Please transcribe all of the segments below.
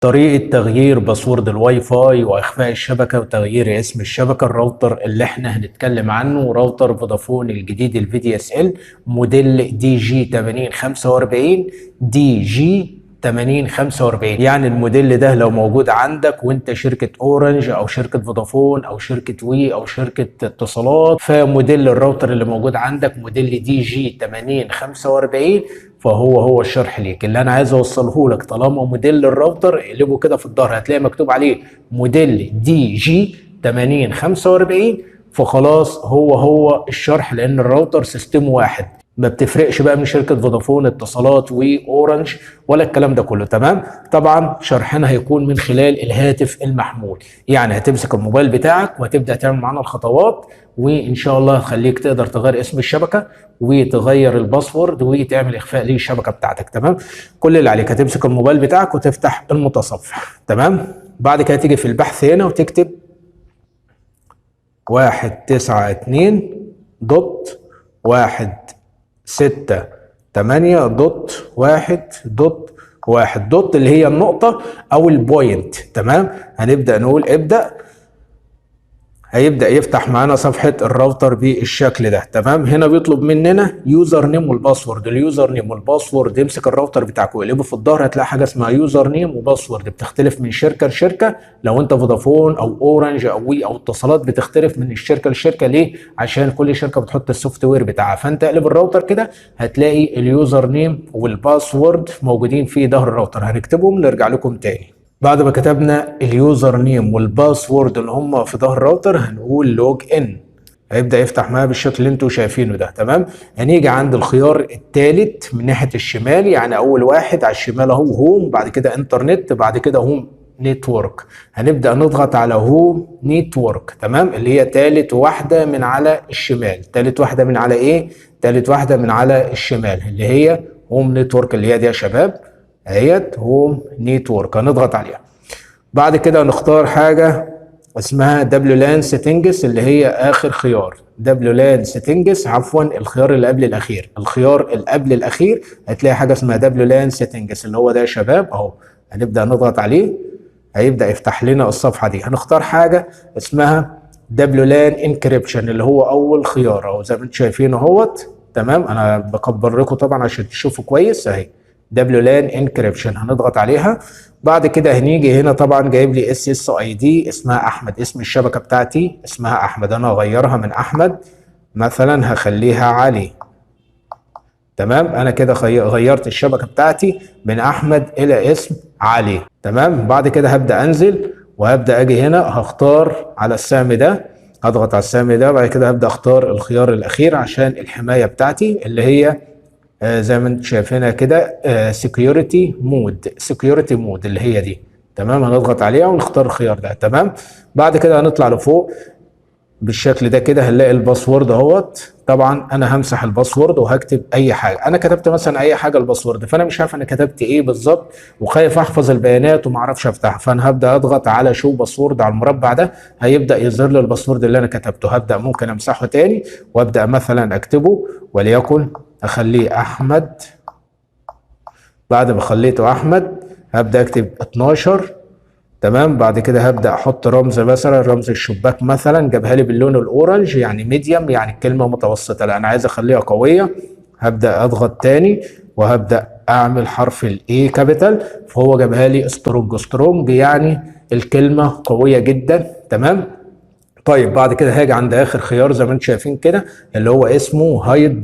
طريقة تغيير باسورد الواي فاي واخفاء الشبكة وتغيير اسم الشبكة. الراوتر اللي احنا هنتكلم عنه راوتر فودافون الجديد الفي دي اس ال موديل دي جي 8045 دي جي 8045. يعني الموديل ده لو موجود عندك وانت شركة اورنج او شركة فودافون او شركة وي او شركة اتصالات، فموديل الراوتر اللي موجود عندك موديل دي جي 8045 فهو الشرح ليك اللي انا عايز اوصله لك. طالما موديل الراوتر اقلبه كده في الظهر هتلاقي مكتوب عليه موديل دي جي 8045، فخلاص هو الشرح، لان الراوتر سيستم واحد ما بتفرقش بقى من شركه فودافون اتصالات واورنج ولا الكلام ده كله. تمام. طبعا شرحنا هيكون من خلال الهاتف المحمول، يعني هتمسك الموبايل بتاعك وهتبدا تعمل معانا الخطوات، وان شاء الله هخليك تقدر تغير اسم الشبكه وتغير الباسورد وتعمل اخفاء للشبكه بتاعتك. تمام. كل اللي عليك هتمسك الموبايل بتاعك وتفتح المتصفح. تمام. بعد كده تيجي في البحث هنا وتكتب 192.168.1.1 اللي هي النقطة أو البوينت. تمام. هنبدأ نقول ابدأ، هيبدأ يفتح معانا صفحة الراوتر بالشكل ده. تمام. هنا بيطلب مننا يوزر نيم والباسورد. اليوزر نيم والباسورد يمسك الراوتر بتاعك ويقلبه في الظهر هتلاقي حاجة اسمها يوزر نيم وباسورد، بتختلف من شركة لشركة. لو انت فودافون او اورنج او وي او اتصالات بتختلف من الشركة لشركة. ليه؟ عشان كل شركة بتحط السوفت وير بتاعها. فانت اقلب الراوتر كده هتلاقي اليوزر نيم والباسورد موجودين في ظهر الراوتر، هنكتبهم نرجع لكم تاني. بعد ما كتبنا اليوزر نيم والباسورد اللي هم في ظهر الراوتر هنقول لوج ان، هيبدا يفتح معايا بالشكل اللي انتوا شايفينه ده. تمام. هنيجي عند الخيار الثالث من ناحيه الشمال، يعني اول واحد على الشمال اهو هوم، بعد كده انترنت، بعد كده هوم نتورك. هنبدا نضغط على هوم نتورك. تمام. اللي هي ثالث واحده من على الشمال. ثالث واحده من على ايه؟ ثالث واحده من على الشمال اللي هي هوم نتورك، اللي هي دي يا شباب اهيت هوم نتورك. هنضغط عليها. بعد كده هنختار حاجه اسمها WLAN settings اللي هي اخر خيار. WLAN settings، عفوا الخيار اللي قبل الاخير. الخيار اللي قبل الاخير هتلاقي حاجه اسمها WLAN settings اللي هو ده يا شباب اهو. هنبدا نضغط عليه هيبدا يفتح لنا الصفحه دي. هنختار حاجه اسمها WLAN encryption اللي هو اول خيار اهو زي ما انتم شايفين اهوت. تمام. انا بكبر لكم طبعا عشان تشوفوا كويس اهي WLAN encryption. هنضغط عليها. بعد كده هنيجي هنا طبعا جايب لي SSID اسمها احمد، اسم الشبكه بتاعتي اسمها احمد. انا هغيرها من احمد مثلا هخليها علي. تمام. انا كده غيرت الشبكه بتاعتي من احمد الى اسم علي. تمام. بعد كده هبدا انزل وهبدا اجي هنا هختار على السهم ده، هضغط على السهم ده. بعد كده هبدا اختار الخيار الاخير عشان الحمايه بتاعتي اللي هي زي ما انتم شايفينها كده سكيورتي مود اللي هي دي. تمام. هنضغط عليها ونختار الخيار ده. تمام. بعد كده هنطلع لفوق بالشكل ده كده هنلاقي الباسورد اهوت. طبعا انا همسح الباسورد وهكتب اي حاجه. انا كتبت مثلا اي حاجه الباسورد، فانا مش عارف انا كتبت ايه بالظبط وخايف احفظ البيانات وما اعرفش افتحها، فانا هبدا اضغط على شو باسورد على المربع ده هيبدا يظهر لي الباسورد اللي انا كتبته. هبدا ممكن امسحه تاني وابدا مثلا اكتبه وليكن اخليه احمد. بعد ما خليته احمد هبدا اكتب 12. تمام. بعد كده هبدا احط رمز مثلا رمز الشباك مثلا جابها لي باللون الاورنج يعني ميديوم يعني الكلمه متوسطه، لا انا عايز اخليها قويه. هبدا اضغط تاني وهبدا اعمل حرف الاي كابيتال فهو جابها لي سترونج يعني الكلمه قويه جدا. تمام. طيب بعد كده هاجي عند اخر خيار زي ما انتم شايفين كده اللي هو اسمه هايد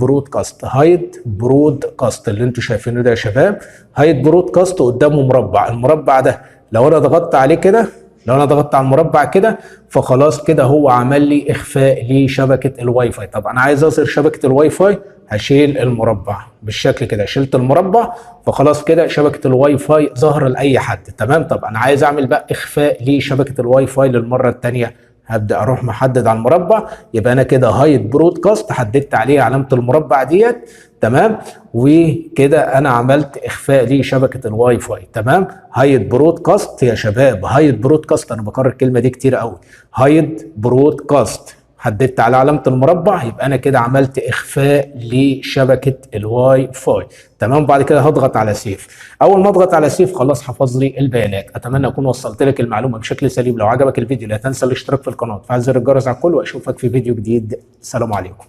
برودكاست اللي انتم شايفينه ده يا شباب. هايد برودكاست قدامه مربع، المربع ده لو انا ضغطت عليه كده، لو انا ضغطت على المربع كده فخلاص كده هو عمل لي اخفاء لشبكه الواي فاي. طب انا عايز اظهر شبكه الواي فاي هشيل المربع بالشكل كده. شلت المربع فخلاص كده شبكه الواي فاي ظاهره لاي حد. تمام. طب انا عايز اعمل بقى اخفاء لشبكه الواي فاي للمره الثانيه، هبدا اروح محدد على المربع. يبقى انا كده هايد برودكاست حددت عليه علامه المربع ديت. تمام. وكده انا عملت اخفاء لشبكه الواي فاي. تمام. هايد برودكاست يا شباب، هايد برودكاست، انا بكرر الكلمه دي كتير قوي. هايد برودكاست حددت على علامه المربع، يبقى انا كده عملت اخفاء لشبكه الواي فاي. تمام. بعد كده هضغط على سيف. اول ما اضغط على سيف خلاص حفظ لي البيانات. اتمنى اكون وصلت لك المعلومه بشكل سليم. لو عجبك الفيديو لا تنسى الاشتراك في القناه وتفعل زر الجرس على الكل، واشوفك في فيديو جديد. السلام عليكم.